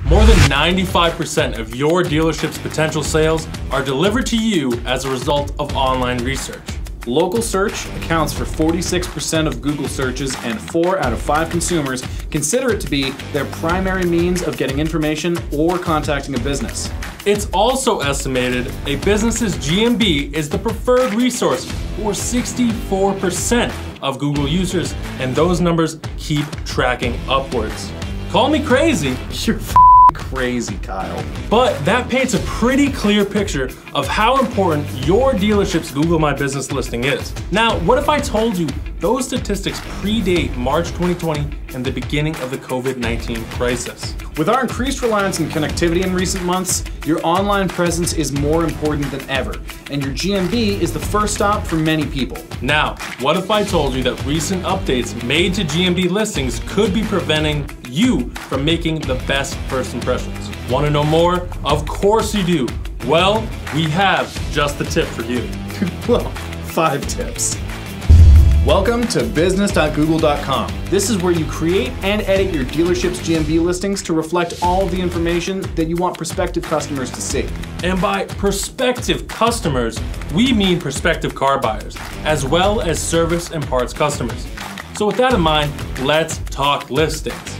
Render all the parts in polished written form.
More than 95% of your dealership's potential sales are delivered to you as a result of online research. Local search accounts for 46% of Google searches, and 4 out of 5 consumers consider it to be their primary means of getting information or contacting a business. It's also estimated a business's GMB is the preferred resource for 64% of Google users, and those numbers keep tracking upwards. Call me crazy. You're crazy, Kyle. But that paints a pretty clear picture of how important your dealership's Google My Business listing is. Now, what if I told you those statistics predate March 2020 and the beginning of the COVID-19 crisis? With our increased reliance on connectivity in recent months, your online presence is more important than ever, and your GMB is the first stop for many people. Now, what if I told you that recent updates made to GMB listings could be preventing you from making the best first impressions? Want to know more? Of course you do. Well, we have just the tip for you. Well, 5 tips. Welcome to business.google.com. This is where you create and edit your dealership's GMB listings to reflect all of the information that you want prospective customers to see. And by prospective customers, we mean prospective car buyers, as well as service and parts customers. So with that in mind, let's talk listings.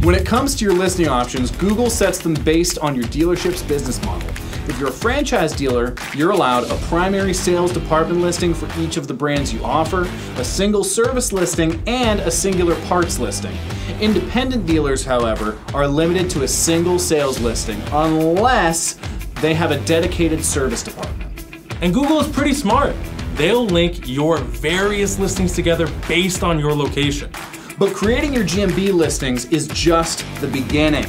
When it comes to your listing options, Google sets them based on your dealership's business model. If you're a franchise dealer, you're allowed a primary sales department listing for each of the brands you offer, a single service listing, and a singular parts listing. Independent dealers, however, are limited to a single sales listing unless they have a dedicated service department. And Google is pretty smart. They'll link your various listings together based on your location. But creating your GMB listings is just the beginning.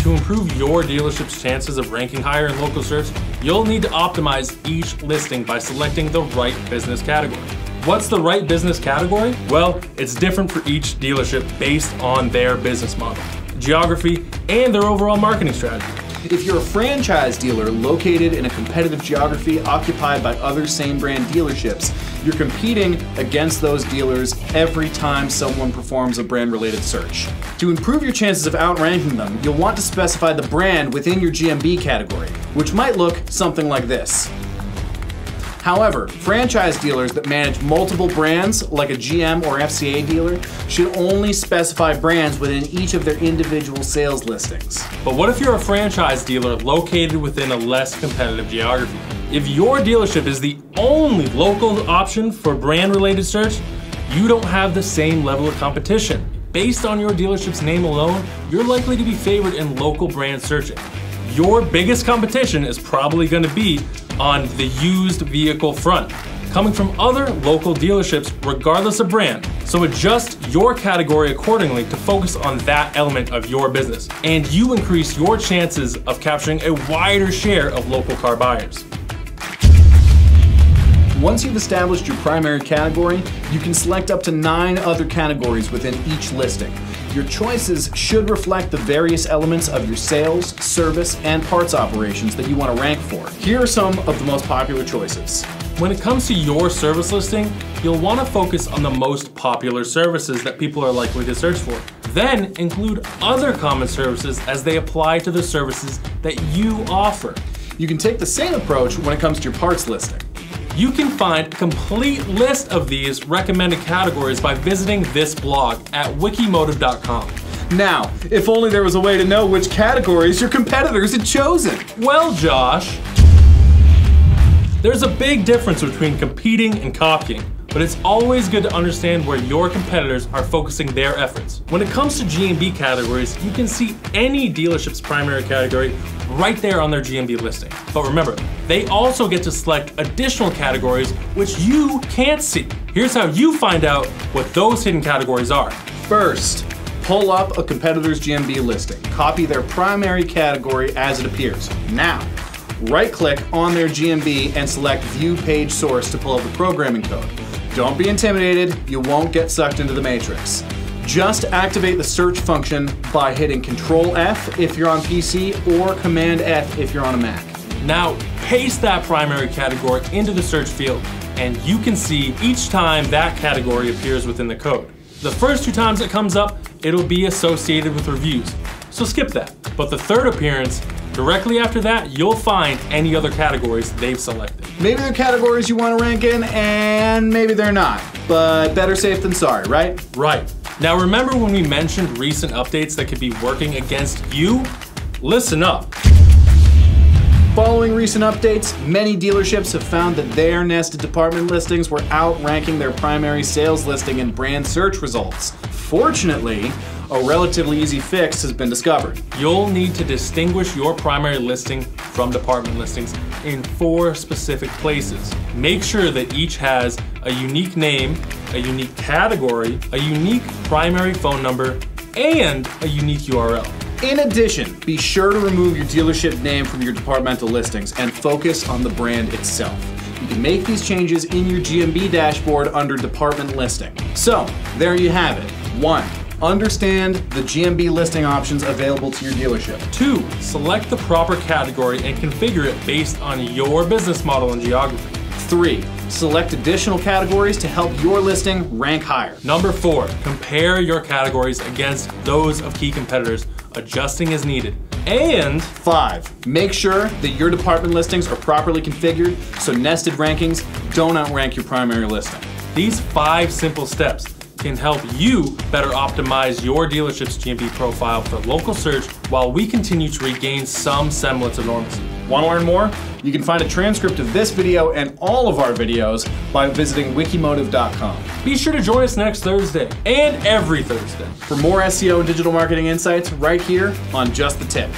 To improve your dealership's chances of ranking higher in local search, you'll need to optimize each listing by selecting the right business category. What's the right business category? Well, it's different for each dealership based on their business model, geography, and their overall marketing strategy. If you're a franchise dealer located in a competitive geography occupied by other same brand dealerships, you're competing against those dealers every time someone performs a brand related search. To improve your chances of outranking them, you'll want to specify the brand within your GMB category, which might look something like this. However, franchise dealers that manage multiple brands, like a GM or FCA dealer, should only specify brands within each of their individual sales listings. But what if you're a franchise dealer located within a less competitive geography? If your dealership is the only local option for brand-related search, you don't have the same level of competition. Based on your dealership's name alone, you're likely to be favored in local brand searching. Your biggest competition is probably going to be on the used vehicle front, coming from other local dealerships regardless of brand. So adjust your category accordingly to focus on that element of your business, and you increase your chances of capturing a wider share of local car buyers. Once you've established your primary category, you can select up to 9 other categories within each listing. Your choices should reflect the various elements of your sales, service, and parts operations that you want to rank for. Here are some of the most popular choices. When it comes to your service listing, you'll want to focus on the most popular services that people are likely to search for. Then include other common services as they apply to the services that you offer. You can take the same approach when it comes to your parts listing. You can find a complete list of these recommended categories by visiting this blog at Wikimotive.com. Now, if only there was a way to know which categories your competitors had chosen. Well, Josh, there's a big difference between competing and copying, but it's always good to understand where your competitors are focusing their efforts. When it comes to GMB categories, you can see any dealership's primary category right there on their GMB listing. But remember, they also get to select additional categories which you can't see. Here's how you find out what those hidden categories are. First, pull up a competitor's GMB listing. Copy their primary category as it appears. Now, right-click on their GMB and select View Page Source to pull up the programming code. Don't be intimidated, you won't get sucked into the matrix. Just activate the search function by hitting Control F if you're on PC or Command F if you're on a Mac. Now, paste that primary category into the search field, and you can see each time that category appears within the code. The first 2 times it comes up, it'll be associated with reviews, so skip that. But the third appearance, directly after that, you'll find any other categories they've selected. Maybe they're categories you want to rank in, and maybe they're not. But better safe than sorry, right? Right. Now remember when we mentioned recent updates that could be working against you? Listen up. Following recent updates, many dealerships have found that their nested department listings were outranking their primary sales listing in brand search results. Fortunately, a relatively easy fix has been discovered. You'll need to distinguish your primary listing from department listings in 4 specific places. Make sure that each has a unique name, a unique category, a unique primary phone number, and a unique URL. In addition, be sure to remove your dealership name from your departmental listings and focus on the brand itself. You can make these changes in your GMB dashboard under department listing. So, there you have it. 1. Understand the GMB listing options available to your dealership. 2. Select the proper category and configure it based on your business model and geography. 3. Select additional categories to help your listing rank higher. Number 4. Compare your categories against those of key competitors, adjusting as needed. And 5. Make sure that your department listings are properly configured so nested rankings don't outrank your primary listing. These 5 simple steps can help you better optimize your dealership's GMB profile for local search while we continue to regain some semblance of normalcy. Want to learn more? You can find a transcript of this video and all of our videos by visiting Wikimotive.com. Be sure to join us next Thursday and every Thursday for more SEO and digital marketing insights right here on Just the Tip.